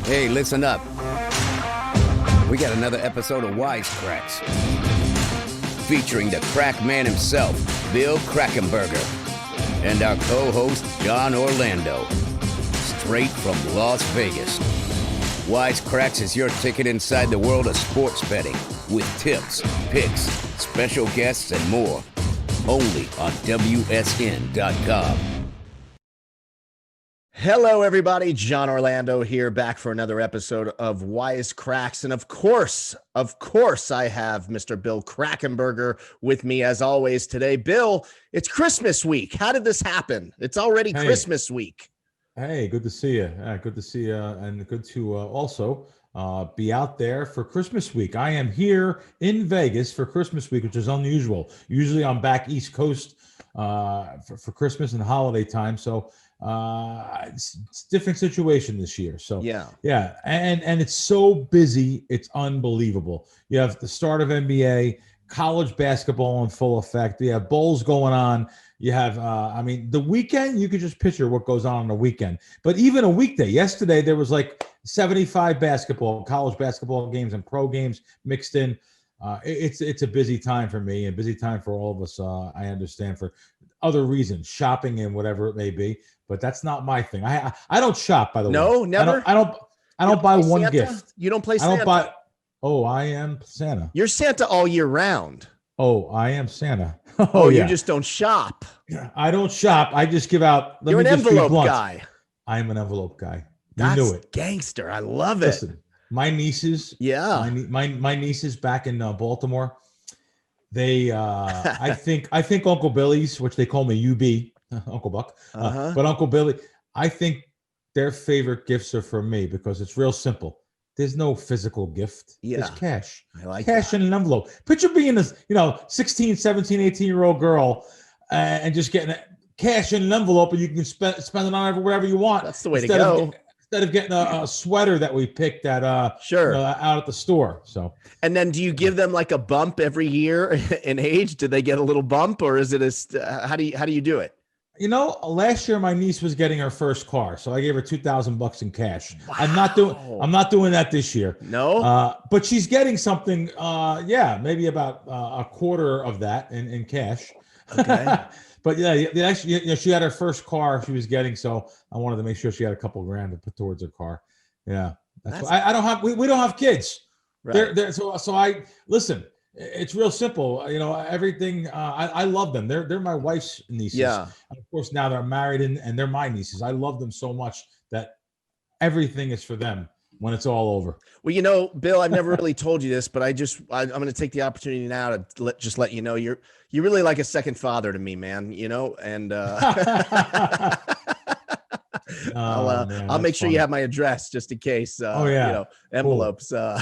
Hey, listen up. We got another episode of Wise Kracks, featuring the crack man himself, Bill Krackenberger, and our co-host, John Orlando, straight from Las Vegas. Wise Kracks is your ticket inside the world of sports betting, with tips, picks, special guests, and more. Only on WSN.com. Hello, everybody. John Orlando here, back for another episode of Wise Kracks. And of course, I have Mr. Bill Krackenberger with me as always today. Bill, it's Christmas week. How did this happen? It's already Christmas week. Hey, good to see you. Good to see you, and good to also be out there for Christmas week. I am here in Vegas for Christmas week, which is unusual. Usually I'm back East Coast for Christmas and holiday time. So it's a different situation this year. So yeah. And it's so busy. It's unbelievable. You have the start of NBA, college basketball in full effect. You have bowls going on. You have, the weekend, you could just picture what goes on the weekend. But even a weekday, yesterday, there was like 75 college basketball games and pro games mixed in. It's a busy time for me and busy time for all of us. I understand, for other reasons, shopping and whatever it may be. But that's not my thing. I don't shop, by the way. No, never? I don't buy one Santa? gift. You don't play Santa? I am Santa. You're Santa all year round. Oh, I am Santa. Oh, yeah. You just don't shop. I don't shop. I just give out. You're an envelope guy. I am an envelope guy. That's knew it. Gangster. I love it. Listen, my nieces. Yeah. My nieces back in Baltimore. They, I think Uncle Billy's, which they call me UB, Uncle Buck, but Uncle Billy, I think their favorite gifts are from me because it's real simple. There's no physical gift. Yeah. It's cash. I like cash in an envelope. Picture being this, 16, 17, 18-year-old girl and just getting cash in an envelope, and you can spend it on wherever you want. That's the way to go. Instead of getting a sweater that we picked at out at the store. So, and then do you give them like a bump every year in age? Do they get a little bump, or is it how do you do it? Last year my niece was getting her first car, so I gave her $2,000 in cash. Wow. I'm not doing that this year. No, but she's getting something. Maybe about a quarter of that in cash. Okay. But actually, she had her first car she was getting, so I wanted to make sure she had a couple grand to put towards her car. Yeah, that's why I don't have. We don't have kids. Right. So I listen. It's real simple. Everything. I love them. They're my wife's nieces. Yeah. And of course, now they're married and they're my nieces. I love them so much that everything is for them when it's all over. Well, Bill, I've never really told you this, but I'm going to take the opportunity now to let you know you're really like a second father to me, man. And I'll make sure you have my address just in case. Envelopes. Cool.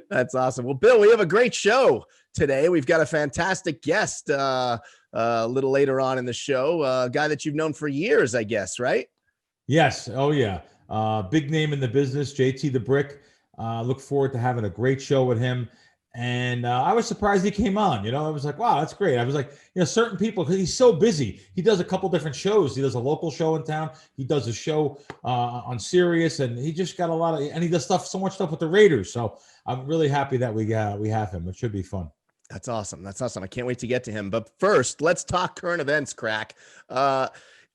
That's awesome. Well, Bill, we have a great show today. We've got a fantastic guest a little later on in the show, a guy that you've known for years, I guess, right? Yes. Oh, yeah. Big name in the business, JT the Brick. Look forward to having a great show with him. And I was surprised he came on. I was like, wow, that's great. I was like, certain people, because he's so busy. He does a couple different shows. He does a local show in town. He does a show on Sirius, and he just got and he does so much stuff with the Raiders. So I'm really happy that we have him. It should be fun. That's awesome. I can't wait to get to him. But first, let's talk current events, Crack. I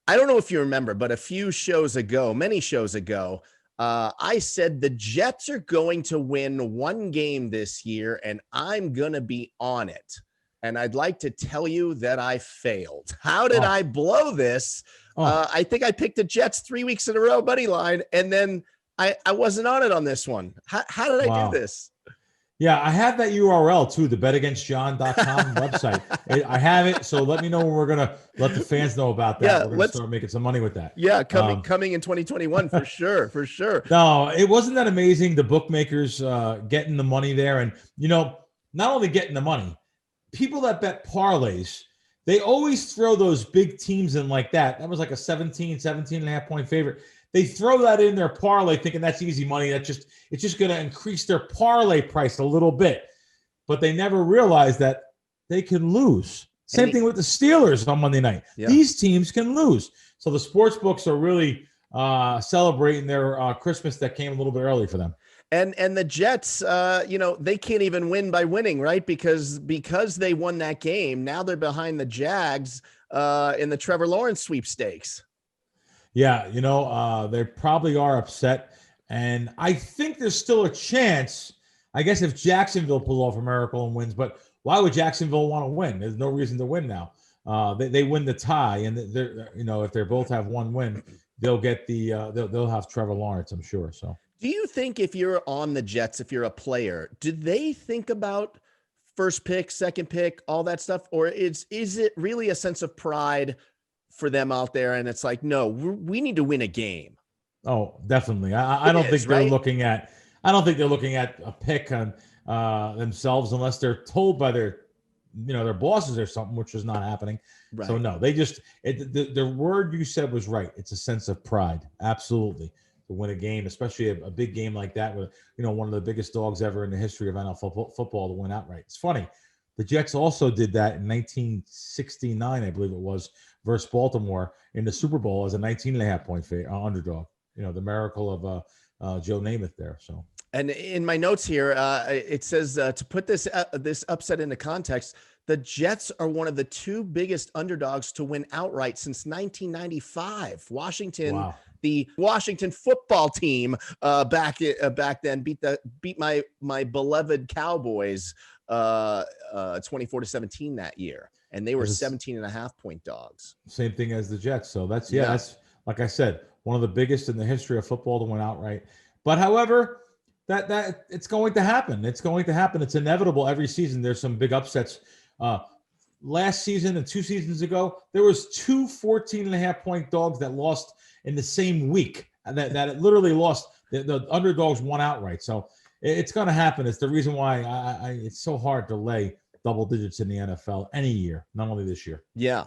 don't know if you remember, but many shows ago, I said the Jets are going to win one game this year, and I'm going to be on it. And I'd like to tell you that I failed. How did I blow this? I think I picked the Jets 3 weeks in a row, buddy line, and then I wasn't on it on this one. How did I do this? Yeah, I have that URL too, the betagainstjohn.com website. I have it, so let me know when we're going to let the fans know about that. Yeah, we're going to start making some money with that. Yeah, coming in 2021 for sure, for sure. No, it wasn't that amazing, the bookmakers getting the money there. And, not only getting the money, people that bet parlays, they always throw those big teams in like that. That was like a 17 and a half point favorite. They throw that in their parlay thinking that's easy money. It's just going to increase their parlay price a little bit. But they never realize that they can lose. Same thing with the Steelers on Monday night. Yeah. These teams can lose. So the sports books are really celebrating their Christmas that came a little bit early for them. And the Jets, they can't even win by winning, right? Because they won that game. Now they're behind the Jags in the Trevor Lawrence sweepstakes. Yeah, they probably are upset. And I think there's still a chance, I guess, if Jacksonville pulls off a miracle and wins. But why would Jacksonville want to win? There's no reason to win now. They win the tie, and they're, if they both have one win, they'll get they'll have Trevor Lawrence, I'm sure. So, do you think if you're on the Jets, if you're a player, do they think about first pick, second pick, all that stuff, or is it really a sense of pride for them out there? And it's like, no, we need to win a game. Oh, definitely. I don't think they're looking at. I don't think they're looking at a pick on themselves unless they're told by their bosses or something, which is not happening. Right. So no, they just the word you said was right. It's a sense of pride, absolutely, to win a game, especially a big game like that with one of the biggest dogs ever in the history of NFL football to win outright. It's funny. The Jets also did that in 1969, I believe it was, versus Baltimore in the Super Bowl as a 19.5-point underdog. The miracle of Joe Namath there. So. And in my notes here, it says to put this upset into context, the Jets are one of the two biggest underdogs to win outright since 1995. Washington, wow. The Washington football team back then beat my beloved Cowboys 24-17 that year, and they were 17.5-point dogs. Same thing as the Jets. So that's like I said, one of the biggest in the history of football to win outright. But however, that it's going to happen. It's going to happen. It's inevitable every season. There's some big upsets. Last season and 2 seasons ago, there was 2 14.5-point dogs that lost in the same week. That it literally lost. The underdogs won outright. So it's going to happen. It's the reason why it's so hard to lay double digits in the NFL any year, not only this year. Yeah.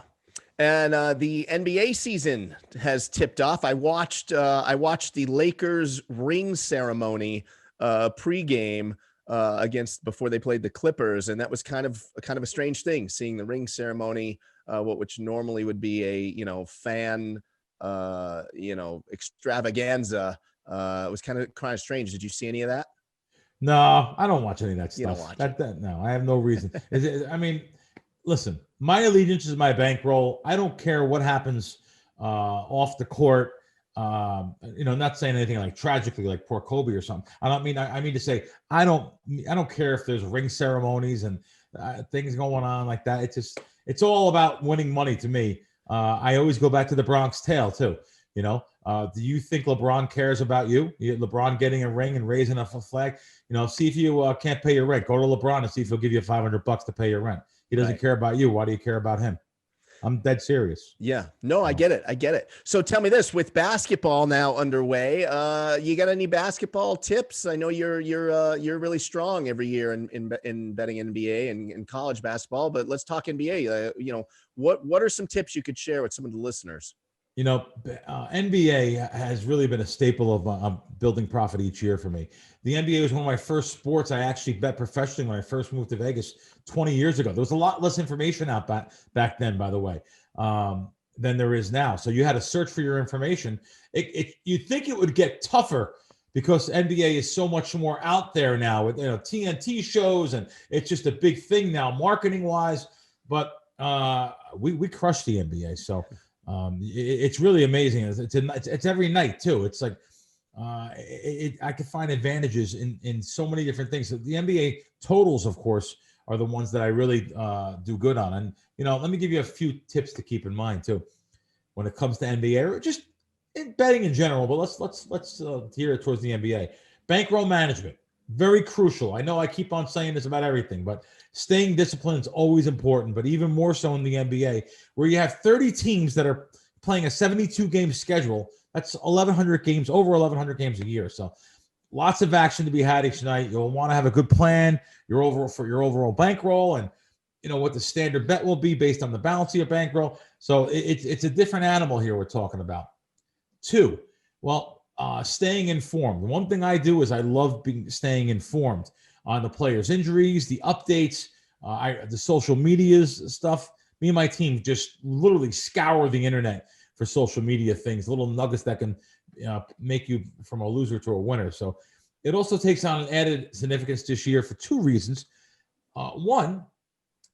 And the NBA season has tipped off. I watched the Lakers ring ceremony pregame before they played the Clippers, and that was kind of a strange thing, seeing the ring ceremony, which normally would be a fan extravaganza. It was kind of strange. Did you see any of that? No, I don't watch any of that stuff. You don't watch it. No, I have no reason. Listen, my allegiance is my bankroll. I don't care what happens off the court. Not saying anything like tragically, like poor Kobe or something. I mean to say I don't care if there's ring ceremonies and things going on like that. It's all about winning money to me. I always go back to the Bronx Tale too. Do you think LeBron cares about you? LeBron getting a ring and raising a flag? See if you can't pay your rent. Go to LeBron and see if he'll give you $500 to pay your rent. He doesn't care about you. Why do you care about him? I'm dead serious. Yeah. No, I get it. So tell me this, with basketball now underway, you got any basketball tips? I know you're really strong every year in betting NBA and college basketball, but let's talk NBA. What are some tips you could share with some of the listeners? NBA has really been a staple of building profit each year for me. The NBA was one of my first sports I actually bet professionally when I first moved to Vegas 20 years ago. There was a lot less information out back then, by the way, than there is now. So you had to search for your information. You'd think it would get tougher because NBA is so much more out there now with TNT shows, and it's just a big thing now marketing wise. But we crushed the NBA. So it's really amazing. It's every night too. It's like I could find advantages in so many different things. The NBA totals, of course, are the ones that I really do good on. And let me give you a few tips to keep in mind too when it comes to NBA or just in betting in general. But let's gear it towards the NBA. Bankroll management, very crucial. I know I keep on saying this about everything, but staying disciplined is always important. But even more so in the NBA, where you have 30 teams that are playing a 72-game schedule. That's 1,100 games, over 1,100 games a year. So lots of action to be had each night. You'll want to have a good plan, your overall bankroll, and what the standard bet will be based on the balance of your bankroll. So it's a different animal here we're talking about. 2, staying informed. One thing I do is I love staying informed on the players' injuries, the updates, the social medias stuff, me and my team just literally scour the internet for social media things, little nuggets that can make you from a loser to a winner. So it also takes on an added significance this year for two reasons. One,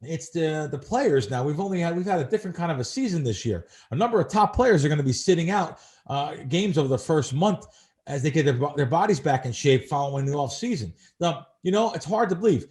it's the players. Now we've had a different kind of a season this year. A number of top players are going to be sitting out games over the first month as they get their bodies back in shape following the off season. Now, it's hard to believe.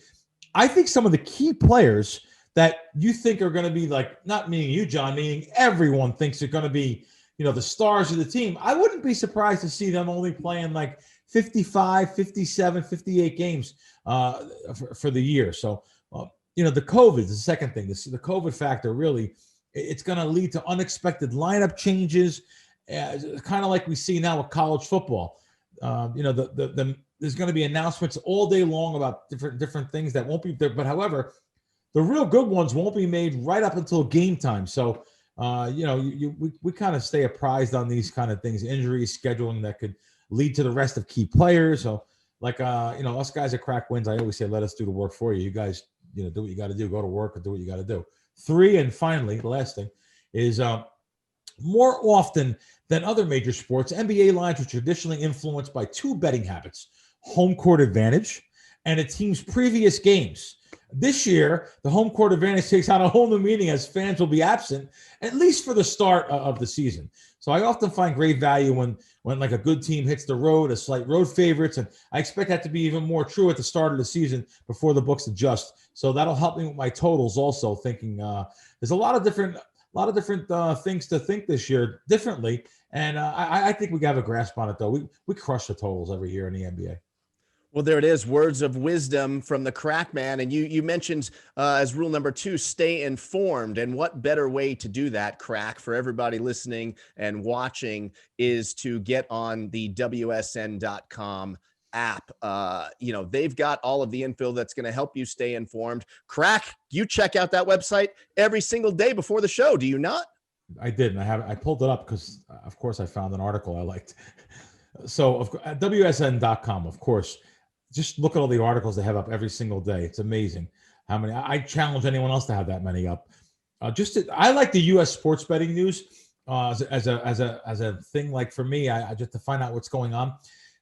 I think some of the key players that you think are going to be, like, not meaning you, John, meaning everyone thinks are going to be, the stars of the team. I wouldn't be surprised to see them only playing like 55, 57, 58 games for the year. So, the COVID is the second thing. The COVID factor really, it's going to lead to unexpected lineup changes, kind of like we see now with college football. There's going to be announcements all day long about different things that won't be there. But however, the real good ones won't be made right up until game time. So, we kind of stay apprised on these kind of things, injuries, scheduling that could lead to the rest of key players. So, like, us guys at Crack Wins, I always say, let us do the work for you. You guys, do what you got to do, go to work and do what you got to do. 3, and finally, the last thing is more often than other major sports, NBA lines are traditionally influenced by two betting habits: home court advantage and a team's previous games. This year, the home court advantage takes on a whole new meaning as fans will be absent, at least for the start of the season. So I often find great value when like a good team hits the road, a slight road favorites, and I expect that to be even more true at the start of the season before the books adjust. So that'll help me with my totals also, thinking there's a lot of different things to think this year differently, and I think we have a grasp on it, though. We crush the totals every year in the NBA. Well, there it is. Words of wisdom from the Crack Man. And you mentioned as rule number 2, stay informed. And what better way to do that, Crack, for everybody listening and watching, is to get on the WSN.com app. They've got all of the info that's going to help you stay informed. Crack, you check out that website every single day before the show, do you not? I did. And I pulled it up because, of course, I found an article I liked. So at WSN.com, of course, just look at all the articles they have up every single day. It's amazing how many. I challenge anyone else to have that many up. I like the U.S. sports betting news as a thing. Like for me, I just to find out what's going on.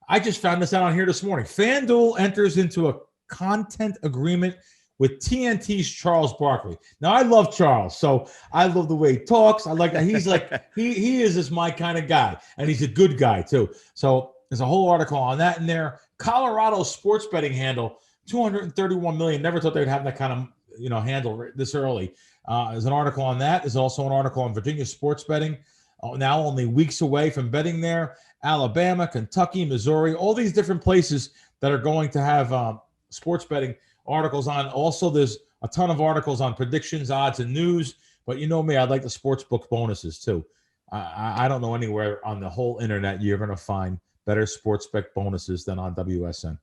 I just found this out on here this morning. FanDuel enters into a content agreement with TNT's Charles Barkley. Now, I love Charles, so I love the way he talks. I like that. He's like he is just my kind of guy, and he's a good guy too. So there's a whole article on that in there. Colorado sports betting handle, 231 million. Never thought they would have that kind of handle this early. There's an article on that. There's also an article on Virginia sports betting. Now only weeks away from betting there. Alabama, Kentucky, Missouri, all these different places that are going to have sports betting articles on. Also, there's a ton of articles on predictions, odds, and news. But you know me, I'd like the sports book bonuses too. I don't know anywhere on the whole internet you're going to find better sports spec bonuses than on WSN.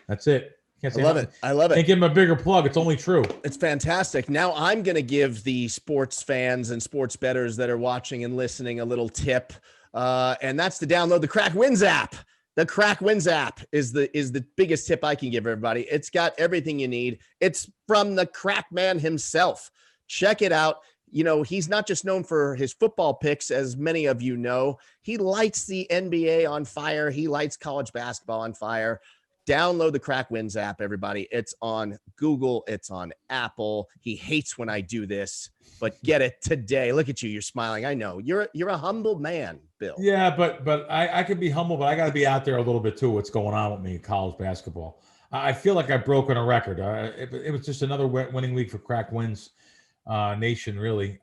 That's it. Can't say I love it. Can't give them a bigger plug. It's only true. It's fantastic. Now I'm going to give the sports fans and sports bettors that are watching and listening a little tip, and that's to download the Crack Wins app. The Crack Wins app is the biggest tip I can give everybody. It's got everything you need. It's from the Crack Man himself. Check it out. He's not just known for his football picks, as many of you know. He lights the NBA on fire. He lights college basketball on fire. Download the Crack Wins app, everybody. It's on Google. It's on Apple. He hates when I do this, but get it today. Look at you. You're smiling. I know. You're a humble man, Bill. Yeah, but I can be humble, but I got to be out there a little bit too, what's going on with me in college basketball. I feel like I've broken a record. It was just another winning week for Crack Wins Nation, really.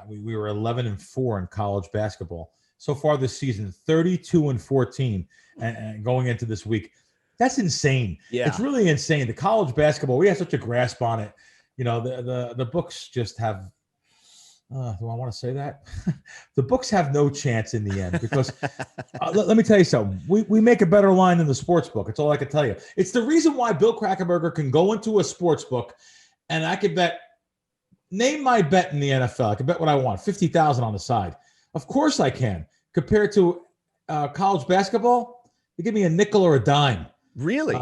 We were 11-4 in college basketball. So far this season, 32-14 and going into this week. That's insane. Yeah. It's really insane. The college basketball, we have such a grasp on it. The books just have do I want to say that? The books have no chance in the end because let me tell you something. We make a better line than the sports book. It's all I can tell you. It's the reason why Bill Krackenberger can go into a sports book and I could bet, name my bet in the NFL. I can bet what I want, 50,000 on the side. Of course I can. Compared to college basketball, they give me a nickel or a dime. Really?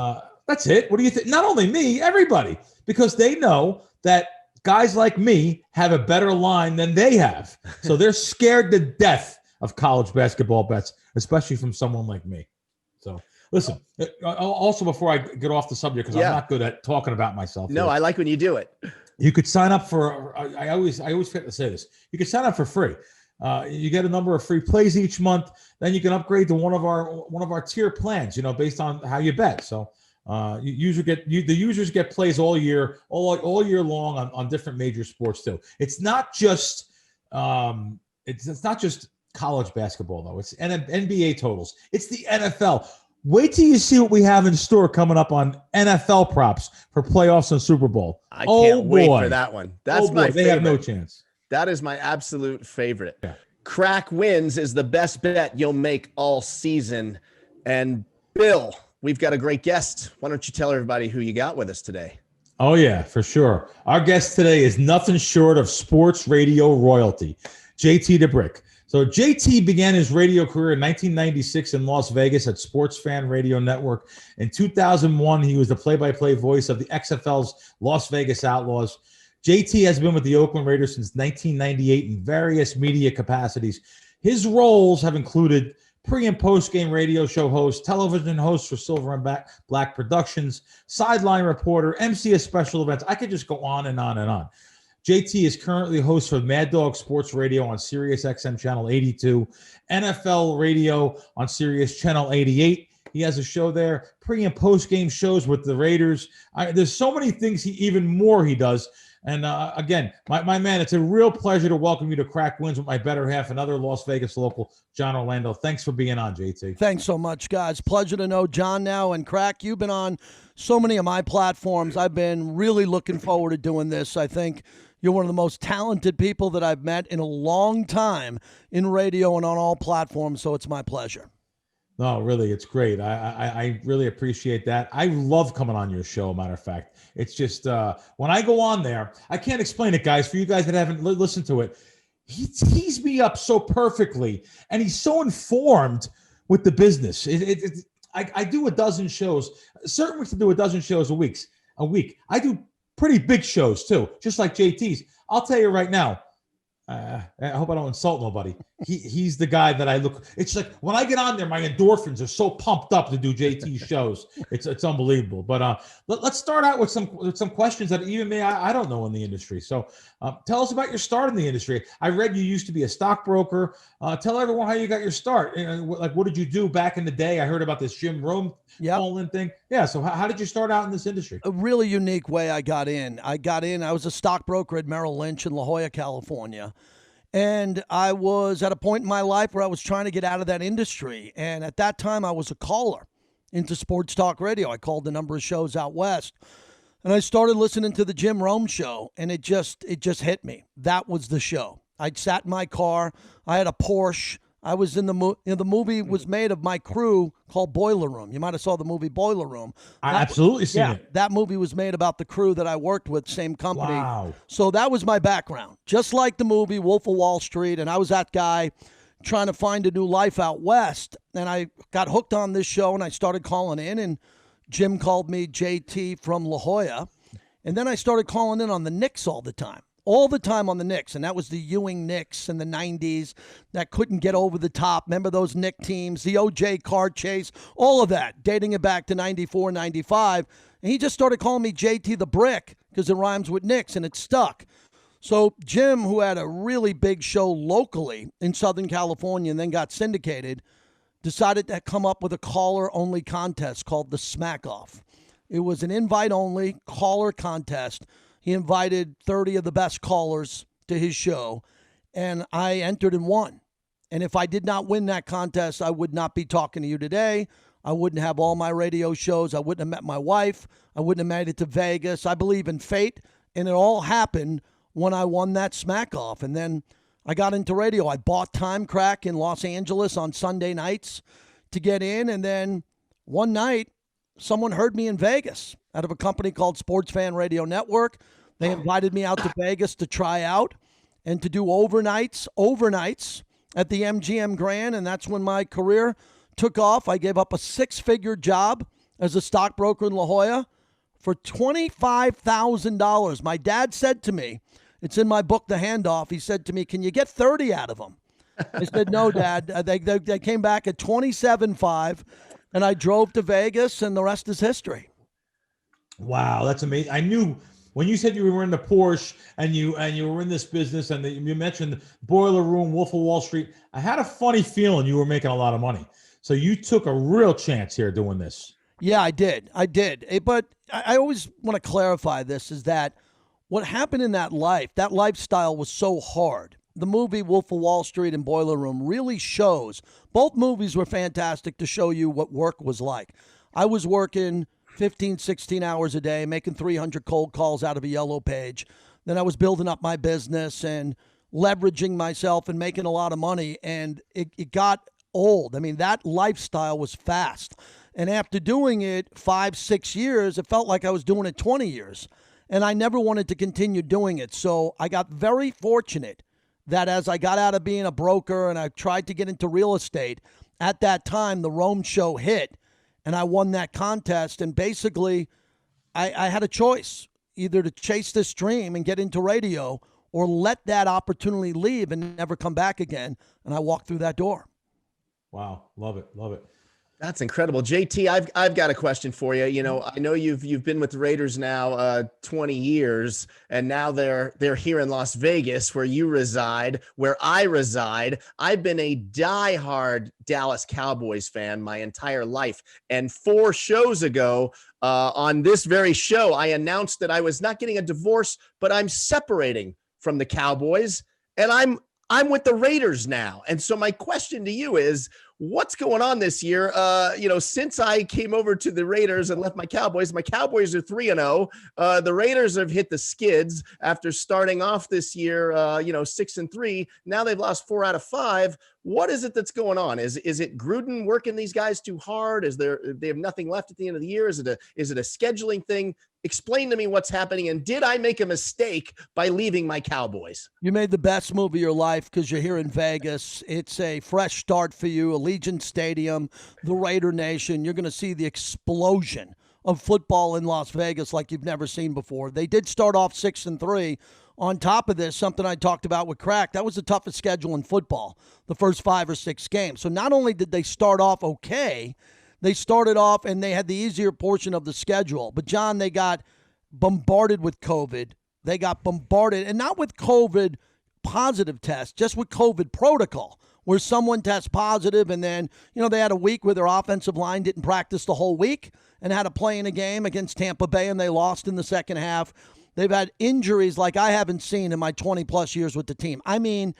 That's it. What do you think? Not only me, everybody, because they know that guys like me have a better line than they have. So they're scared to death of college basketball bets, especially from someone like me. So listen, also before I get off the subject, because I'm not good at talking about myself. No, I like when you do it. You could sign up for, I always forget to say this. You could sign up for free. You get a number of free plays each month. Then you can upgrade to one of our tier plans, based on how you bet. So the users get plays all year long on different major sports too. It's not just it's not just college basketball though. It's NBA totals. It's the NFL. Wait till you see what we have in store coming up on NFL props for playoffs and Super Bowl. I can't wait for that one. That's my favorite. They have no chance. That is my absolute favorite. Yeah. Crack wins is the best bet you'll make all season. And Bill, we've got a great guest. Why don't you tell everybody who you got with us today? Oh, yeah, for sure. Our guest today is nothing short of sports radio royalty, JT DeBrick. So JT began his radio career in 1996 in Las Vegas at Sports Fan Radio Network. In 2001, he was the play-by-play voice of the XFL's Las Vegas Outlaws. JT has been with the Oakland Raiders since 1998 in various media capacities. His roles have included pre- and post-game radio show host, television host for Silver and Black Productions, sideline reporter, MC of special events. I could just go on and on and on. JT is currently host for Mad Dog Sports Radio on Sirius XM Channel 82, NFL Radio on Sirius Channel 88. He has a show there, pre- and post-game shows with the Raiders. There's so many things he does. And again, my man, it's a real pleasure to welcome you to Crack Wins with my better half, another Las Vegas local, John Orlando. Thanks for being on, JT. Thanks so much, guys. Pleasure to know John now. And Crack, you've been on so many of my platforms. I've been really looking forward to doing this. I think you're one of the most talented people that I've met in a long time in radio and on all platforms, so it's my pleasure. No, really, it's great. I really appreciate that. I love coming on your show, matter of fact. It's just when I go on there, I can't explain it, guys. For you guys that haven't listened to it, he tees me up so perfectly, and he's so informed with the business. I do a dozen shows. Certain weeks I do a dozen shows a week. I do pretty big shows too, just like JT's. I'll tell you right now, I hope I don't insult nobody. He's the guy that I look. It's like when I get on there, my endorphins are so pumped up to do JT shows. It's unbelievable. But let's start out with some questions that even me I don't know in the industry. So tell us about your start in the industry. I read you used to be a stockbroker. Tell everyone how you got your start. Like what did you do back in the day? I heard about this Jim Rome calling thing. Yeah. So how did you start out in this industry? A really unique way I got in. I was a stockbroker at Merrill Lynch in La Jolla, California. And I was at a point in my life where I was trying to get out of that industry. And at that time, I was a caller into sports talk radio. I called a number of shows out west. And I started listening to the Jim Rome show, and it just hit me. That was the show. I'd sat in my car. I had a Porsche. I was in the movie was made of my crew called Boiler Room. You might have saw the movie Boiler Room. I absolutely seen it. That movie was made about the crew that I worked with, same company. Wow. So that was my background. Just like the movie Wolf of Wall Street, and I was that guy trying to find a new life out west. And I got hooked on this show, and I started calling in, and Jim called me JT from La Jolla. And then I started calling in on the Knicks all the time on the Knicks, and that was the Ewing Knicks in the 90s that couldn't get over the top. Remember those Knick teams, the O.J. car chase, all of that, dating it back to 94, 95. And he just started calling me JT the Brick because it rhymes with Knicks, and it stuck. So Jim, who had a really big show locally in Southern California and then got syndicated, decided to come up with a caller-only contest called the Smack Off. It was an invite-only caller contest. He invited 30 of the best callers to his show, and I entered and won. And if I did not win that contest, I would not be talking to you today. I wouldn't have all my radio shows. I wouldn't have met my wife. I wouldn't have made it to Vegas. I believe in fate, and it all happened when I won that Smack Off. And then I got into radio. I bought Time Crack in Los Angeles on Sunday nights to get in, and then one night, someone heard me in Vegas out of a company called Sports Fan Radio Network. They invited me out to Vegas to try out and to do overnights at the MGM Grand, and that's when my career took off. I gave up a six-figure job as a stockbroker in La Jolla for $25,000. My dad said to me, it's in my book, The Handoff. He said to me, can you get 30 out of them? I said, no, Dad. They came back at 27.5, and I drove to Vegas, and the rest is history. Wow, that's amazing. I knew when you said you were in the Porsche and you were in this business, and you mentioned Boiler Room, Wolf of Wall Street, I had a funny feeling you were making a lot of money. So you took a real chance here doing this. Yeah, I did. But I always want to clarify this, is that what happened in that lifestyle was so hard. The movie Wolf of Wall Street and Boiler Room really shows. Both movies were fantastic to show you what work was like. I was working 15, 16 hours a day, making 300 cold calls out of a yellow page. Then I was building up my business and leveraging myself and making a lot of money, and it got old. I mean, that lifestyle was fast. And after doing it 5-6 years, it felt like I was doing it 20 years. And I never wanted to continue doing it. So I got very fortunate that as I got out of being a broker and I tried to get into real estate, at that time, the Rome show hit and I won that contest. And basically, I had a choice, either to chase this dream and get into radio or let that opportunity leave and never come back again. And I walked through that door. Wow. Love it. Love it. That's incredible. JT, I've got a question for you. You know, I know you've been with the Raiders now 20 years, and now they're here in Las Vegas, where you reside, where I reside. I've been a diehard Dallas Cowboys fan my entire life. And 4 shows ago, on this very show, I announced that I was not getting a divorce, but I'm separating from the Cowboys, and I'm with the Raiders now. And so my question to you is, what's going on this year? Since I came over to the Raiders and left my Cowboys are 3-0. The Raiders have hit the skids after starting off this year, 6-3. Now they've lost 4 out of 5. What is it that's going on? Is it Gruden working these guys too hard? They have nothing left at the end of the year? Is it a scheduling thing? Explain to me what's happening. And did I make a mistake by leaving my Cowboys? You made the best move of your life because you're here in Vegas. It's a fresh start for you. Allegiant Stadium, the Raider Nation. You're going to see the explosion of football in Las Vegas like you've never seen before. They did start off 6-3. On top of this, something I talked about with Crack, that was the toughest schedule in football, the first 5 or 6 games. So not only did they start off okay, they started off and they had the easier portion of the schedule. But, John, they got bombarded with COVID. They got bombarded, and not with COVID positive tests, just with COVID protocol, where someone tests positive and then, they had a week where their offensive line didn't practice the whole week and had to play in a game against Tampa Bay, and they lost in the second half. They've had injuries like I haven't seen in my 20-plus years with the team. I mean,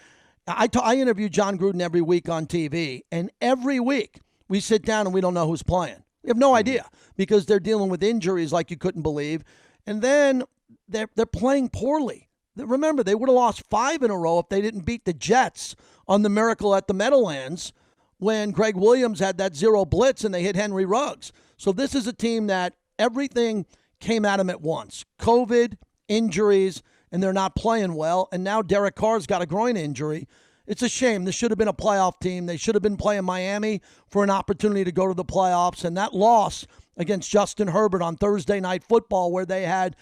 I interview John Gruden every week on TV, and every week we sit down and we don't know who's playing. We have no idea because they're dealing with injuries like you couldn't believe. And then they're playing poorly. Remember, they would have lost 5 in a row if they didn't beat the Jets on the Miracle at the Meadowlands when Greg Williams had that 0 blitz and they hit Henry Ruggs. So this is a team that everything came at them at once. COVID, injuries, and they're not playing well. And now Derek Carr's got a groin injury. It's a shame. This should have been a playoff team. They should have been playing Miami for an opportunity to go to the playoffs. And that loss against Justin Herbert on Thursday Night Football, where they had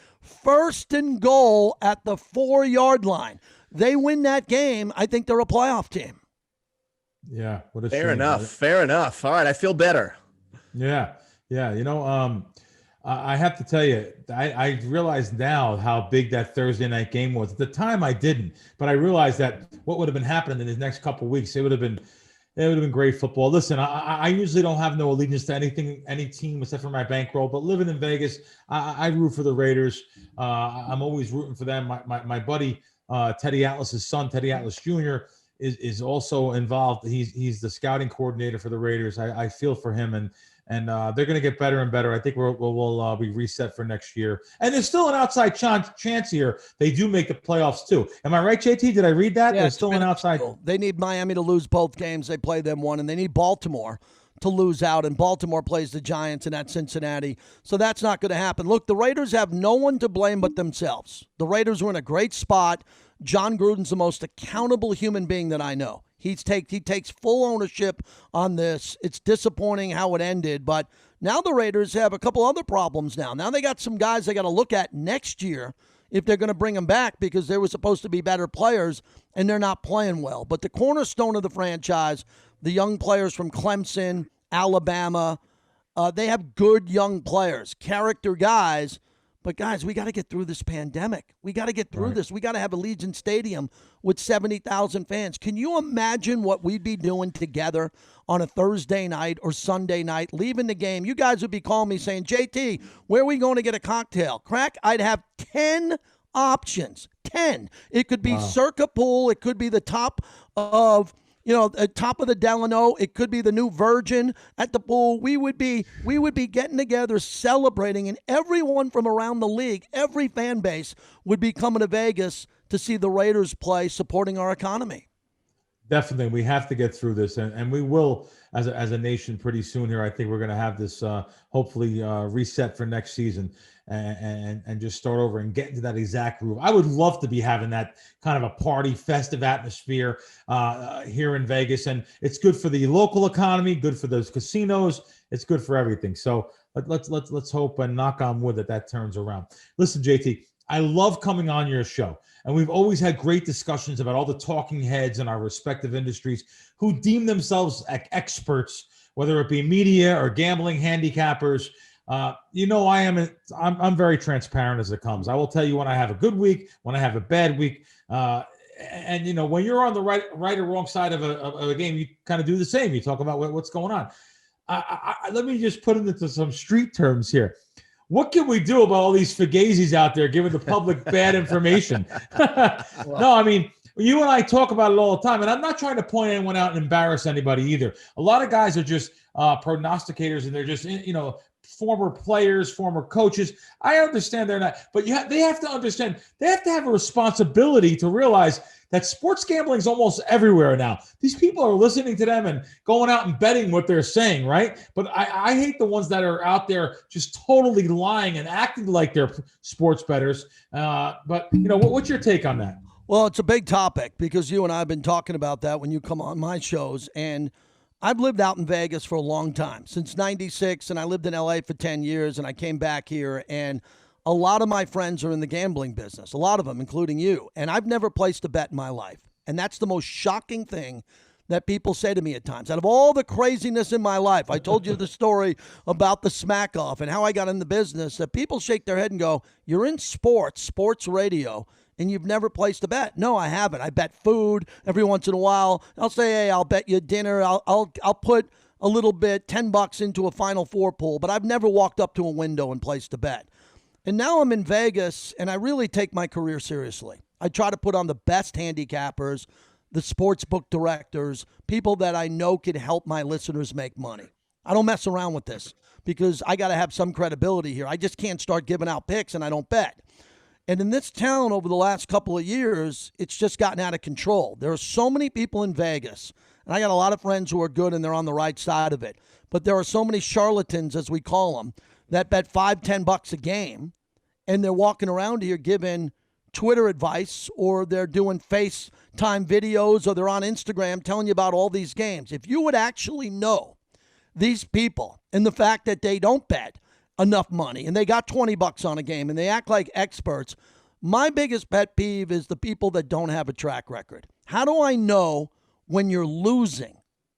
1st and goal at the 4-yard line. They win that game, I think they're a playoff team. Yeah. What a Fair shame, enough. right? Fair enough. All right. I feel better. Yeah. I have to tell you, I realize now how big that Thursday night game was. At the time, I didn't, but I realized that what would have been happening in the next couple of weeks, it would have been great football. Listen, I usually don't have no allegiance to any team except for my bankroll, but living in Vegas, I root for the Raiders. I'm always rooting for them. My buddy, Teddy Atlas's son, Teddy Atlas Jr., is also involved. He's the scouting coordinator for the Raiders. I feel for him, and they're going to get better and better. I think we'll be reset for next year. And there's still an outside chance here. They do make the playoffs too. Am I right, JT? Did I read that? Yeah, there's still an outside. They need Miami to lose both games. They play them one, and they need Baltimore to lose out. And Baltimore plays the Giants and at Cincinnati. So that's not going to happen. Look, the Raiders have no one to blame but themselves. The Raiders were in a great spot. John Gruden's the most accountable human being that I know. He takes full ownership on this. It's disappointing how it ended, but Now the Raiders have a couple other problems now. Now they got some guys they got to look at next year if they're going to bring them back because they were supposed to be better players and they're not playing well. But the cornerstone of the franchise, the young players from Clemson, Alabama, they have good young players, character guys. But, guys, we got to get through this pandemic. We got to get through this. We got to have a Legion Stadium with 70,000 fans. Can you imagine what we'd be doing together on a Thursday night or Sunday night, leaving the game? You guys would be calling me saying, JT, where are we going to get a cocktail? Crack, I'd have 10 options. 10. It could be Circa Pool. It could be the top of top of the Delano. It could be the new Virgin at the pool. We would be getting together, celebrating, and everyone from around the league, every fan base would be coming to Vegas to see the Raiders play, supporting our economy. Definitely. We have to get through this, and we will as a nation pretty soon here. I think we're going to have this hopefully reset for next season and just start over and get into that exact groove. I would love to be having that kind of a party, festive atmosphere here in Vegas, and it's good for the local economy, good for those casinos. It's good for everything. So let's hope and knock on wood that turns around. Listen, JT, I love coming on your show. And we've always had great discussions about all the talking heads in our respective industries who deem themselves experts, whether it be media or gambling handicappers. I'm very transparent as it comes. I will tell you when I have a good week, when I have a bad week. And when you're on the right or wrong side of a game, you kind of do the same. You talk about what's going on. Let me just put it into some street terms here. What can we do about all these fugazis out there giving the public bad information? No, I mean, you and I talk about it all the time, and I'm not trying to point anyone out and embarrass anybody either. A lot of guys are just prognosticators, and they're just, former players, former coaches. I understand they're not, but they have to understand, they have to have a responsibility to realize that sports gambling is almost everywhere now. These people are listening to them and going out and betting what they're saying, right? But I hate the ones that are out there just totally lying and acting like they're sports bettors. But what's your take on that? Well, it's a big topic because you and I have been talking about that when you come on my shows. And I've lived out in Vegas for a long time, since 96, and I lived in LA for 10 years, and I came back here, and a lot of my friends are in the gambling business, a lot of them, including you, and I've never placed a bet in my life. And that's the most shocking thing that people say to me at times. Out of all the craziness in my life, I told you the story about the smack off and how I got in the business, that people shake their head and go, you're in sports radio, and you've never placed a bet. No, I haven't. I bet food every once in a while. I'll say, hey, I'll bet you dinner. I'll put a little bit, $10 into a Final Four pool, but I've never walked up to a window and placed a bet. And now I'm in Vegas, and I really take my career seriously. I try to put on the best handicappers, the sports book directors, people that I know can help my listeners make money. I don't mess around with this because I got to have some credibility here. I just can't start giving out picks and I don't bet. And in this town over the last couple of years, it's just gotten out of control. There are so many people in Vegas, and I got a lot of friends who are good and they're on the right side of it. But there are so many charlatans, as we call them, that bet $5-10 a game, and they're walking around here giving Twitter advice, or they're doing FaceTime videos, or they're on Instagram telling you about all these games. If you would actually know these people and the fact that they don't bet enough money and they got $20 on a game and they act like experts, my biggest pet peeve is the people that don't have a track record. How do I know when you're losing?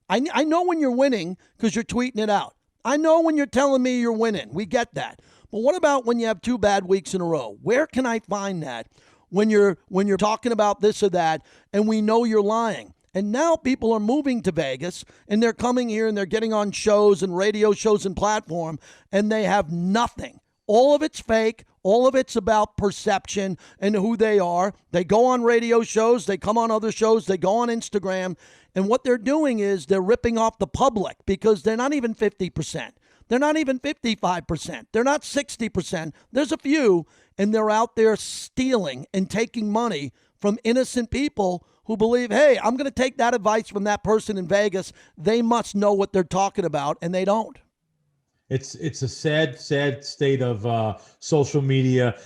I know when you're winning because you're tweeting it out. I know when you're telling me you're winning. We get that. But what about when you have 2 bad weeks in a row? Where can I find that when you're talking about this or that and we know you're lying? And now people are moving to Vegas, and they're coming here, and they're getting on shows and radio shows and platform, and they have nothing. All of it's fake. All of it's about perception and who they are. They go on radio shows. They come on other shows. They go on Instagram. And what they're doing is they're ripping off the public because they're not even 50%. They're not even 55%. They're not 60%. There's a few, and they're out there stealing and taking money from innocent people who believe, hey, I'm going to take that advice from that person in Vegas. They must know what they're talking about, and they don't. It's a sad state of social media.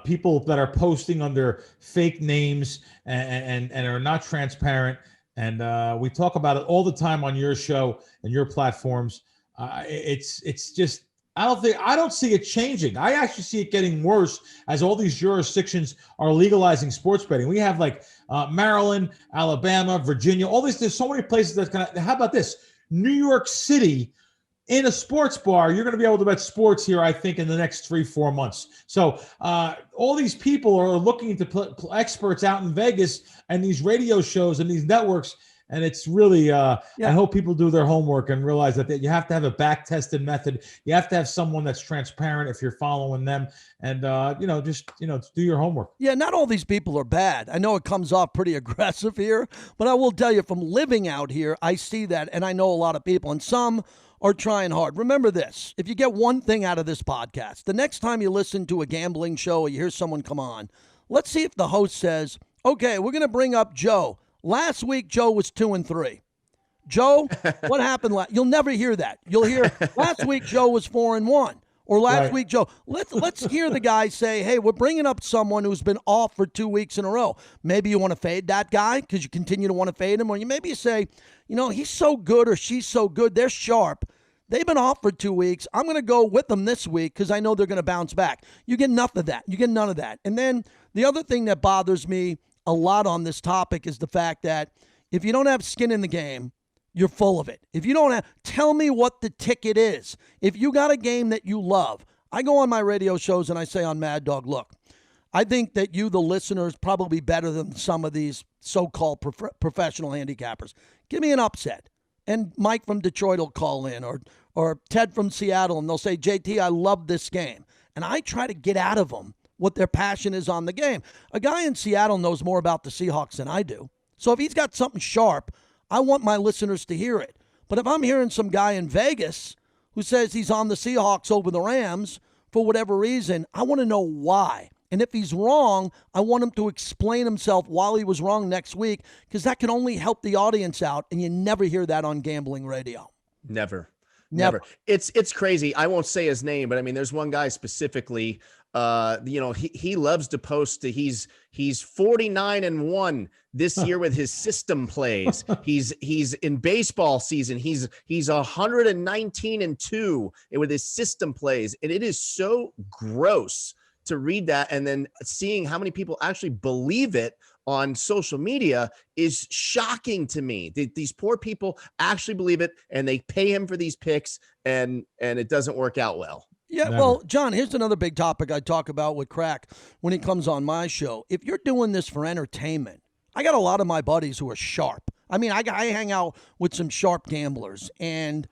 People that are posting under fake names and are not transparent. And we talk about it all the time on your show and your platforms. It's just, I don't see it changing. I actually see it getting worse as all these jurisdictions are legalizing sports betting. We have like Maryland, Alabama, Virginia, all these. There's so many places that's kind of. How about this? New York City, in a sports bar, you're going to be able to bet sports here, I think, in the next 3-4 months. So all these people are looking to put experts out in Vegas and these radio shows and these networks. And it's really, I hope people do their homework and realize that you have to have a back-tested method. You have to have someone that's transparent if you're following them, and just do your homework. Yeah, not all these people are bad. I know it comes off pretty aggressive here, but I will tell you, from living out here, I see that, and I know a lot of people, and some are trying hard. Remember this: if you get one thing out of this podcast, the next time you listen to a gambling show or you hear someone come on, let's see if the host says, "Okay, we're going to bring up Joe. Last week, Joe was 2-3. Joe, what happened? You'll never hear that. You'll hear last week Joe was 4-1, or last week Joe. Let's hear the guy say, "Hey, we're bringing up someone who's been off for 2 weeks in a row." Maybe you want to fade that guy because you continue to want to fade him, or you say, he's so good or she's so good, they're sharp. They've been off for 2 weeks. I'm going to go with them this week because I know they're going to bounce back. You get nothing of that. You get none of that. And then the other thing that bothers me a lot on this topic is the fact that if you don't have skin in the game, you're full of it. If you don't tell me what the ticket is. If you got a game that you love, I go on my radio shows and I say on Mad Dog, look, I think that you, the listener, is probably better than some of these so-called professional handicappers. Give me an upset. And Mike from Detroit will call in, or Ted from Seattle, and they'll say, JT, I love this game. And I try to get out of them what their passion is on the game. A guy in Seattle knows more about the Seahawks than I do. So if he's got something sharp, I want my listeners to hear it. But if I'm hearing some guy in Vegas who says he's on the Seahawks over the Rams for whatever reason, I want to know why. And if he's wrong, I want him to explain himself while he was wrong next week, because that can only help the audience out, and you never hear that on gambling radio. Never. It's crazy. I won't say his name, but I mean, there's one guy specifically, he loves to post that he's 49-1 this year with his system plays. He's in baseball season. He's 119-2 with his system plays. And it is so gross to read that, and then seeing how many people actually believe it on social media is shocking to me. These poor people actually believe it, and they pay him for these picks, and it doesn't work out well. Yeah, well, John, here's another big topic I talk about with Crack when he comes on my show. If you're doing this for entertainment, I got a lot of my buddies who are sharp. I mean, I hang out with some sharp gamblers, and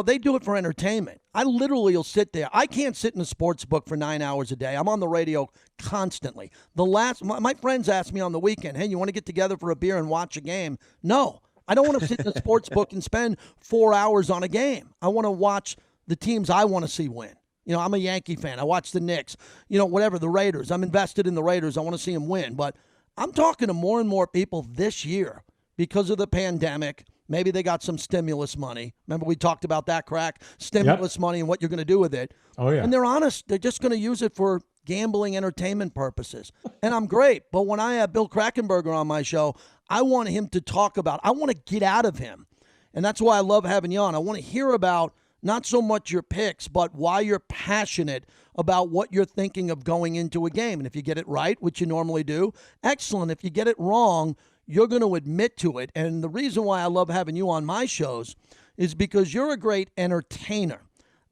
they do it for entertainment. I literally will sit there. I can't sit in a sports book for 9 hours a day. I'm on the radio constantly. My friends ask me on the weekend, hey, you want to get together for a beer and watch a game? No, I don't want to sit in a sports book and spend 4 hours on a game. I want to watch the teams I want to see win. I'm a Yankee fan. I watch the Knicks, whatever, the Raiders. I'm invested in the Raiders. I want to see them win. But I'm talking to more and more people this year because of the pandemic. Maybe they got some stimulus money. Remember we talked about that, Crack? Stimulus money and what you're going to do with it. Oh, yeah. And they're honest. They're just going to use it for gambling entertainment purposes. And I'm great. But when I have Bill Krackomberger on my show, I want him to talk about, I want to get out of him. And that's why I love having you on. I want to hear about not so much your picks, but why you're passionate about what you're thinking of going into a game. And if you get it right, which you normally do, excellent. If you get it wrong, you're going to admit to it. And the reason why I love having you on my shows is because you're a great entertainer.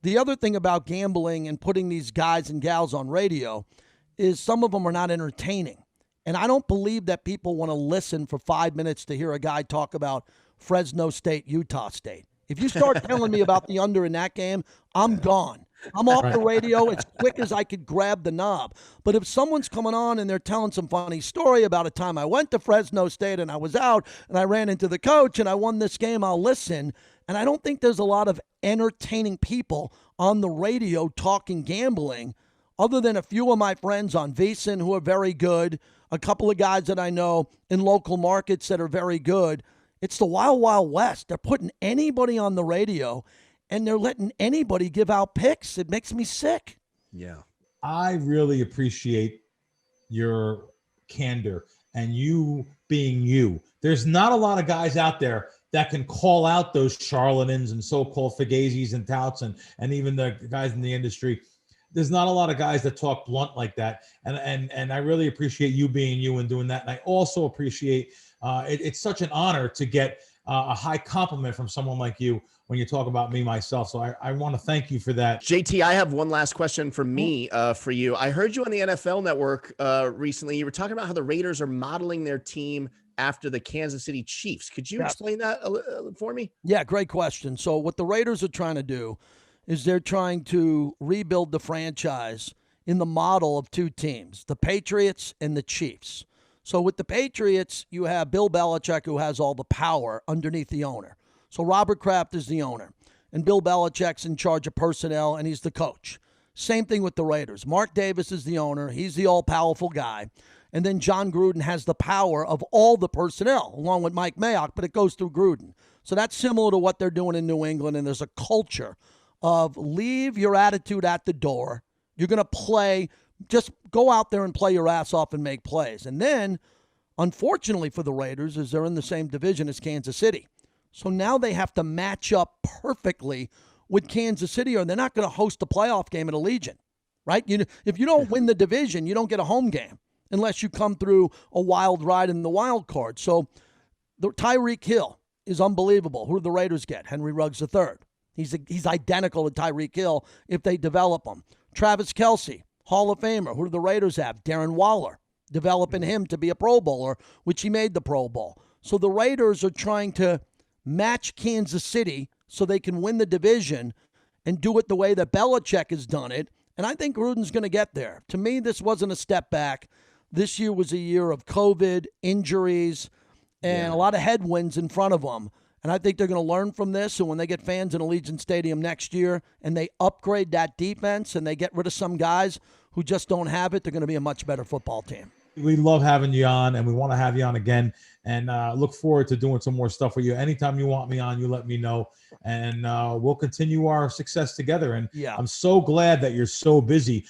The other thing about gambling and putting these guys and gals on radio is some of them are not entertaining. And I don't believe that people want to listen for 5 minutes to hear a guy talk about Fresno State, Utah State. If you start telling me about the under in that game, I'm gone. I'm off the radio as quick as I could grab the knob. But if someone's coming on and they're telling some funny story about a time I went to Fresno State and I was out and I ran into the coach and I won this game, I'll listen. And I don't think there's a lot of entertaining people on the radio talking gambling, other than a few of my friends on VSiN who are very good, a couple of guys that I know in local markets that are very good. It's the Wild Wild West. They're putting anybody on the radio, and they're letting anybody give out picks. It makes me sick. Yeah. I really appreciate your candor and you being you. There's not a lot of guys out there that can call out those charlatans and so-called fugazis and touts and even the guys in the industry. There's not a lot of guys that talk blunt like that. And I really appreciate you being you and doing that. And I also appreciate it's such an honor to get a high compliment from someone like you when you talk about me myself. So I want to thank you for that. JT, I have one last question for me for you. I heard you on the NFL Network recently. You were talking about how the Raiders are modeling their team after the Kansas City Chiefs. Could you explain that for me? Yeah, great question. So what the Raiders are trying to do is they're trying to rebuild the franchise in the model of two teams, the Patriots and the Chiefs. So with the Patriots, you have Bill Belichick, who has all the power underneath the owner. So Robert Kraft is the owner, and Bill Belichick's in charge of personnel, and he's the coach. Same thing with the Raiders. Mark Davis is the owner. He's the all-powerful guy. And then John Gruden has the power of all the personnel, along with Mike Mayock, but it goes through Gruden. So that's similar to what they're doing in New England, and there's a culture of leave your attitude at the door. You're going to play. Just go out there and play your ass off and make plays. And then, unfortunately for the Raiders, is they're in the same division as Kansas City. So now they have to match up perfectly with Kansas City, or they're not going to host a playoff game at Allegiant, right? If you don't win the division, you don't get a home game unless you come through a wild ride in the wild card. So the Tyreek Hill is unbelievable. Who do the Raiders get? Henry Ruggs III. He's identical to Tyreek Hill if they develop him. Travis Kelce, Hall of Famer. Who do the Raiders have? Darren Waller, developing him to be a Pro Bowler, which he made the Pro Bowl. So the Raiders are trying to match Kansas City so they can win the division and do it the way that Belichick has done it. And I think Gruden's going to get there. To me, this wasn't a step back. This year was a year of COVID, injuries, and a lot of headwinds in front of them. And I think they're going to learn from this. And when they get fans in Allegiant Stadium next year and they upgrade that defense and they get rid of some guys who just don't have it, they're going to be a much better football team. We love having you on, and we want to have you on again, and look forward to doing some more stuff with you. Anytime you want me on, you let me know, and we'll continue our success together. And I'm so glad that you're so busy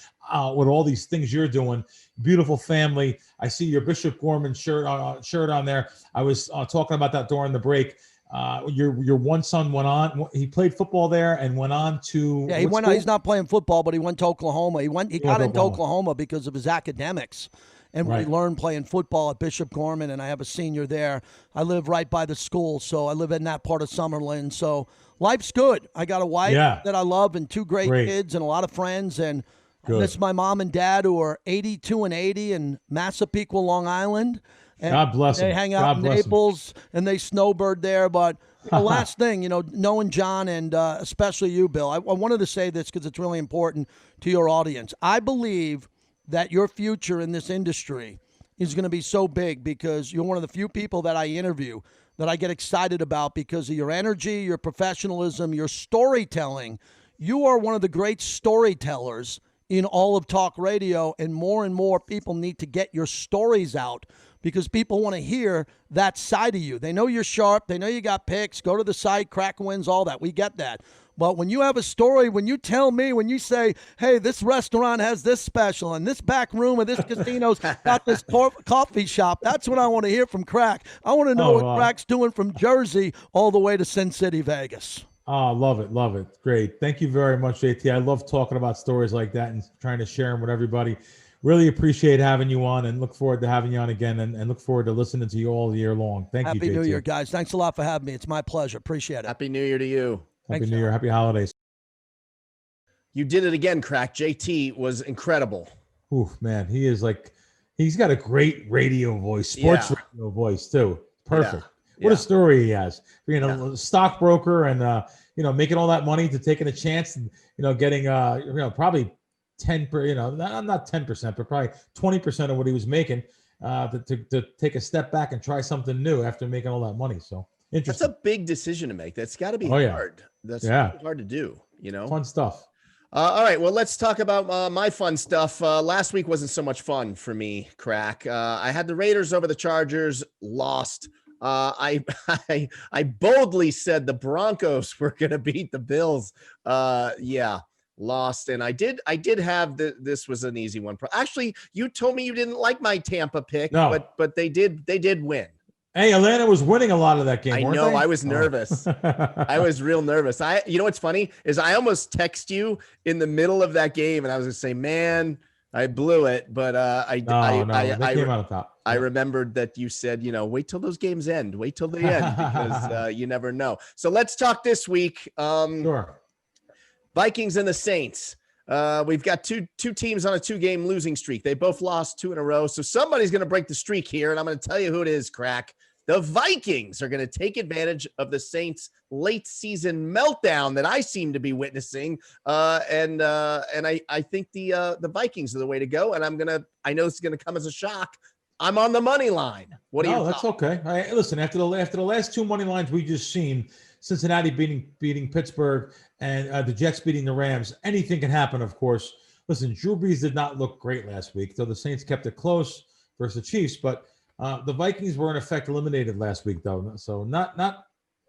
with all these things you're doing. Beautiful family. I see your Bishop Gorman shirt on there. I was talking about that during the break. Your one son went on. He played football there and went on to. Yeah, he went. He's not playing football, but he went to Oklahoma. He got into Oklahoma because of his academics. And we learned playing football at Bishop Gorman, and I have a senior there. I live right by the school, so I live in that part of Summerlin. So life's good. I got a wife that I love and two great kids and a lot of friends. And I miss my mom and dad, who are 82 and 80 in Massapequa, Long Island. And God bless them. They hang out in Naples, and they snowbird there. But the last thing, knowing John and especially you, Bill, I wanted to say this because it's really important to your audience. I believe that your future in this industry is going to be so big because you're one of the few people that I interview that I get excited about because of your energy, your professionalism, your storytelling. You are one of the great storytellers in all of talk radio, and more people need to get your stories out because people want to hear that side of you. They know you're sharp. They know you got picks. Go to the site, crack wins, all that. We get that. But when you have a story, when you tell me, when you say, hey, this restaurant has this special and this back room of this casino's got this coffee shop, that's what I want to hear from Crack. I want to know what Crack's doing from Jersey all the way to Sin City, Vegas. Oh, love it. Love it. Great. Thank you very much, JT. I love talking about stories like that and trying to share them with everybody. Really appreciate having you on and look forward to having you on again and look forward to listening to you all year long. Thank you, JT. Happy New Year, guys. Thanks a lot for having me. It's my pleasure. Appreciate it. Happy New Year to you. Happy New Year. Happy holidays. You did it again, Crack. JT was incredible. Oof, man. He's got a great radio voice, sports radio voice too. Perfect. What a story he has. Being a stockbroker and, making all that money to taking a chance and, getting, probably 10, not 10%, but probably 20% of what he was making to take a step back and try something new after making all that money. So interesting. That's a big decision to make. That's got to be hard. That's hard to do, Fun stuff. All right. Well, let's talk about my fun stuff. Last week wasn't so much fun for me, Crack. I had the Raiders over the Chargers, lost. I boldly said the Broncos were going to beat the Bills. Lost. And I did have this was an easy one. Actually, you told me you didn't like my Tampa pick, but they did win. Hey, Atlanta was winning a lot of that game. I weren't know. they? I was nervous. I was real nervous. You know what's funny is I almost text you in the middle of that game, and I was gonna say, "Man, I blew it," but No, they came out on top. I Yep. remembered that you said, wait till those games end. Wait till they end because you never know. So let's talk this week. Sure. Vikings and the Saints. We've got two teams on a 2-game losing streak. They both lost 2 in a row. So somebody's going to break the streak here, and I'm going to tell you who it is, Crack. The Vikings are going to take advantage of the Saints' late season meltdown that I seem to be witnessing. And I think the Vikings are the way to go. And I know this is going to come as a shock. I'm on the money line. What do you? No, that's okay. Listen, after the last 2 money lines we just seen, Cincinnati beating Pittsburgh and the Jets beating the Rams, anything can happen, of course. Listen, Drew Brees did not look great last week, though the Saints kept it close versus the Chiefs. But the Vikings were in effect eliminated last week, though, so not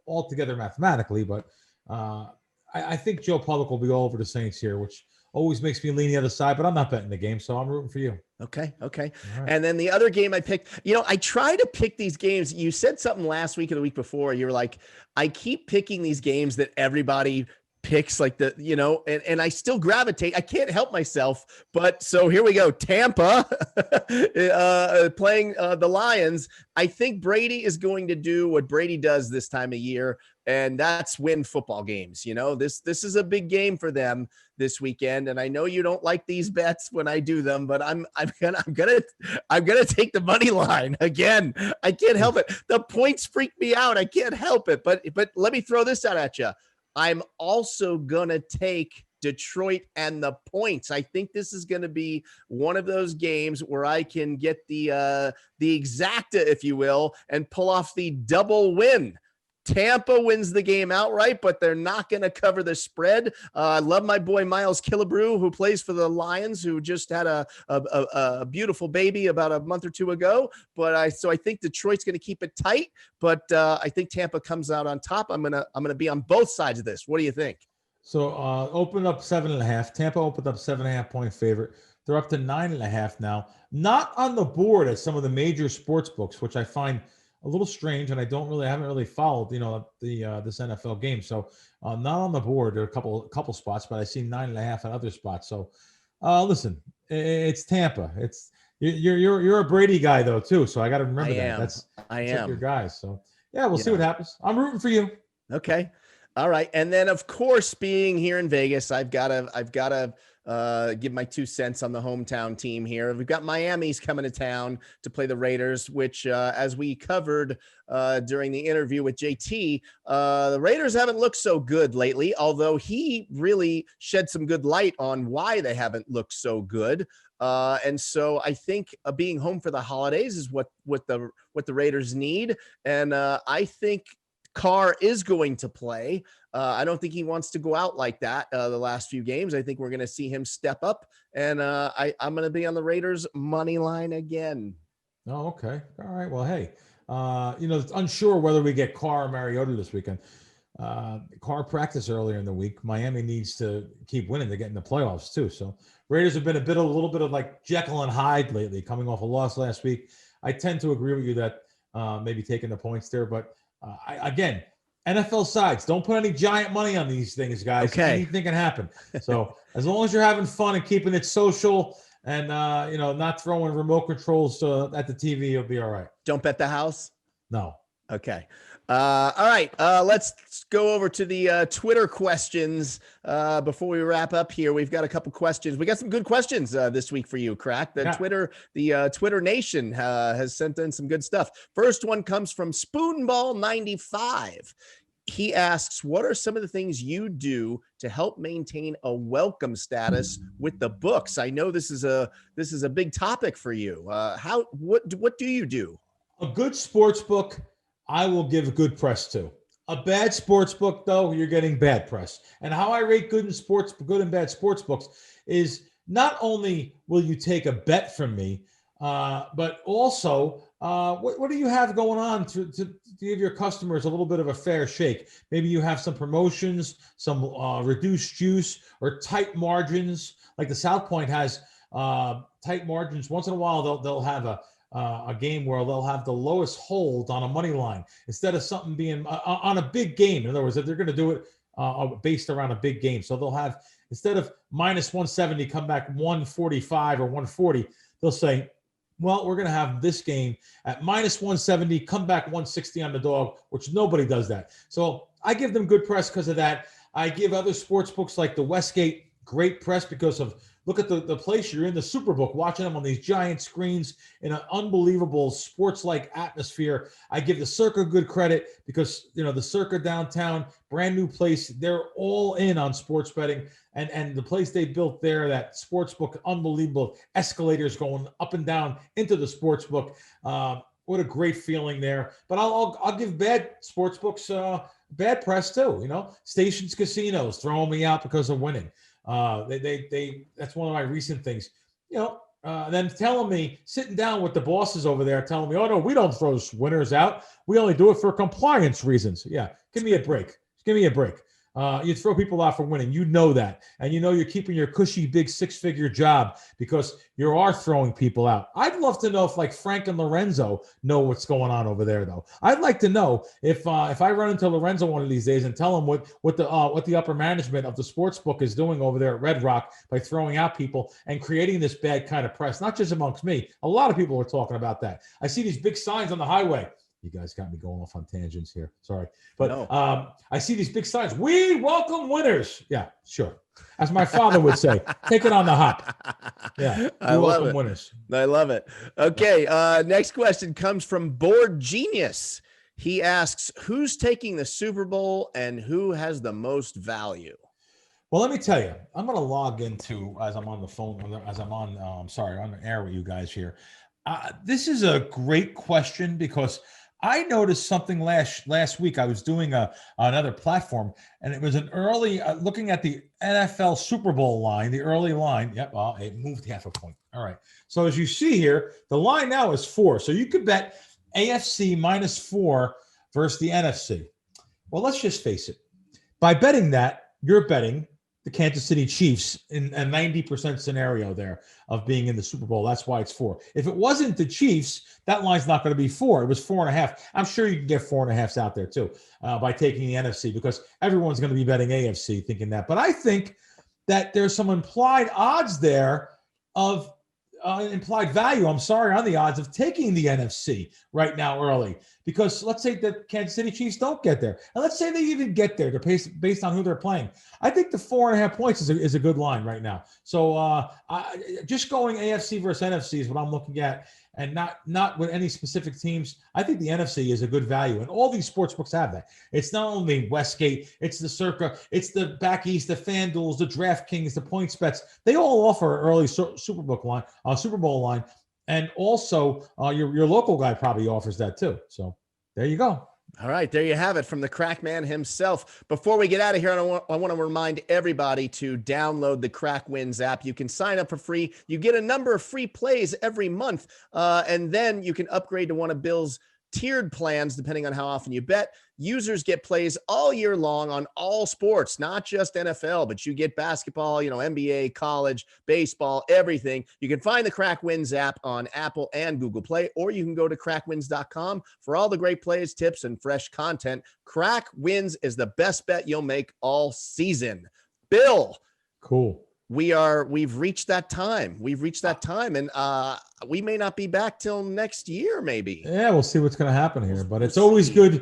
altogether mathematically, but I think Joe Public will be all over the Saints here, which always makes me lean the other side. But I'm not betting the game, so I'm rooting for you. Okay. Right. And then the other game I picked, I try to pick these games. You said something last week or the week before. You were like, I keep picking these games that everybody picks, like and I still gravitate. I can't help myself. But so here we go. Tampa playing the Lions. I think Brady is going to do what Brady does this time of year, and that's win football games. This is a big game for them this weekend, and I know you don't like these bets when I do them, but I'm gonna take the money line again. I can't help it. The points freak me out. I can't help it. But let me throw this out at you. I'm also gonna take Detroit and the points. I think this is going to be one of those games where I can get the exacta, if you will, and pull off the double win. Tampa wins the game outright, but they're not going to cover the spread. I love my boy Miles Killebrew, who plays for the Lions, who just had a beautiful baby about a month or two ago. So I think Detroit's going to keep it tight, but I think Tampa comes out on top. I'm gonna be on both sides of this. What do you think? So opened up 7.5. Tampa opened up 7.5 point favorite. They're up to 9.5 now. Not on the board at some of the major sports books, which I find a little strange, and I haven't really followed, this NFL game. So not on the board. There are a couple spots, but I see 9.5 at other spots. So listen, it's Tampa. You're a Brady guy though too, so I got to remember that. That's your guys. So yeah, we'll see what happens. I'm rooting for you. Okay. All right. And then, of course, being here in Vegas, I've got to give my 2 cents on the hometown team here. We've got Miami's coming to town to play the Raiders, which, as we covered during the interview with JT, the Raiders haven't looked so good lately, although he really shed some good light on why they haven't looked so good. And so I think being home for the holidays is what the Raiders need. And I think Carr is going to play. I don't think he wants to go out like that the last few games. I think we're going to see him step up, and I'm going to be on the Raiders money line again. Oh, okay. All right. Well, hey, it's unsure whether we get Carr or Mariota this weekend. Carr practiced earlier in the week. Miami needs to keep winning to get in the playoffs too. So Raiders have been a little bit of like Jekyll and Hyde lately, coming off a loss last week. I tend to agree with you that maybe taking the points there, but again, NFL sides, don't put any giant money on these things, guys. Okay. Anything can happen. So as long as you're having fun and keeping it social and, not throwing remote controls at the TV, you'll be all right. Don't bet the house? No. Okay. All right. Let's go over to the Twitter questions before we wrap up here. We've got a couple questions. We got some good questions this week for you, Crack. The Twitter Nation has sent in some good stuff. First one comes from Spoonball95. He asks, what are some of the things you do to help maintain a welcome status with the books? I know this is a big topic for you. What do you do? A good sports book, I will give good press to. A bad sports book, though, you're getting bad press. And how I rate good and bad sports books is not only will you take a bet from me, but also what do you have going on to give your customers a little bit of a fair shake? Maybe you have some promotions, some reduced juice, or tight margins. Like the South Point has tight margins. Once in a while, they'll have a game where they'll have the lowest hold on a money line instead of something being on a big game. In other words, if they're going to do it based around a big game, so they'll have, instead of minus 170 come back 145 or 140, they'll say, well, we're going to have this game at minus 170, come back 160 on the dog, which nobody does that. So I give them good press because of that. I give other sports books like the Westgate great press because of, look at the place you're in, the Superbook, watching them on these giant screens in an unbelievable sports-like atmosphere. I give the Circa good credit because, the Circa downtown, brand new place, they're all in on sports betting. And the place they built there, that sports book, unbelievable escalators going up and down into the sports book. What a great feeling there. But I'll give bad sports books bad press too. Stations Casinos throwing me out because of winning. They that's one of my recent things. Then telling me, sitting down with the bosses over there, telling me, oh no, we don't throw winners out. We only do it for compliance reasons. Yeah, give me a break. Give me a break. You throw people out for winning. You know that. And you're keeping your cushy, big six-figure job because you are throwing people out. I'd love to know if like Frank and Lorenzo know what's going on over there, though. I'd like to know if I run into Lorenzo one of these days and tell him what the upper management of the sports book is doing over there at Red Rock by throwing out people and creating this bad kind of press, not just amongst me. A lot of people are talking about that. I see these big signs on the highway. You guys got me going off on tangents here. Sorry. But no. I see these big signs. We welcome winners. Yeah, sure. As my father would say, take it on the hop. Yeah, we welcome winners. I love it. Okay, next question comes from Board Genius. He asks, who's taking the Super Bowl and who has the most value? Well, let me tell you, I'm going to log into, as I'm on the phone, as I'm on, on the air with you guys here. This is a great question because I noticed something last week. I was doing another platform, and it was an early looking at the NFL Super Bowl line, the early line. Yep, well, it moved half a point. All right. So as you see here, the line now is 4. So you could bet AFC -4 versus the NFC. Well, let's just face it. By betting that, you're betting the Kansas City Chiefs in a 90% scenario there of being in the Super Bowl. That's why it's 4. If it wasn't the Chiefs, that line's not going to be 4. It was 4.5. I'm sure you can get 4.5s out there too by taking the NFC because everyone's going to be betting AFC thinking that. But I think that there's some implied odds there of implied value, on the odds of taking the NFC right now early. Because let's say that Kansas City Chiefs don't get there. And let's say they even get there based on who they're playing. I think the 4.5 points is a good line right now. So just going AFC versus NFC is what I'm looking at, and not with any specific teams. I think the NFC is a good value, and all these sports books have that. It's not only Westgate, it's the Circa, it's the Back East, the FanDuels, the DraftKings, the PointsBets. They all offer an early Super Bowl line, and also your local guy probably offers that too. So there you go. All right, there you have it from the Crack Man himself. Before we get out of here, I want to remind everybody to download the Crack Wins app. You can sign up for free. You get a number of free plays every month, and then you can upgrade to one of Bill's tiered plans depending on how often you bet. Users get plays all year long on all sports, not just NFL, but you get basketball, NBA, college, baseball, everything. You can find the Crack Wins app on Apple and Google Play, or you can go to crackwins.com for all the great plays, tips, and fresh content. Crack Wins is the best bet you'll make all season. Bill. Cool. We've reached that time. And we may not be back till next year, maybe. Yeah, we'll see what's going to happen here. But it's always good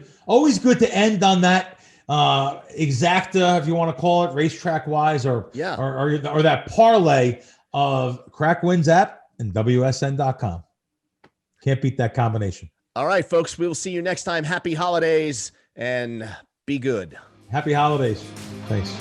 to end on that exacta, if you want to call it, racetrack wise, or that parlay of Crack Wins app and WSN.com. Can't beat that combination. All right, folks, we will see you next time. Happy holidays and be good. Happy holidays. Thanks.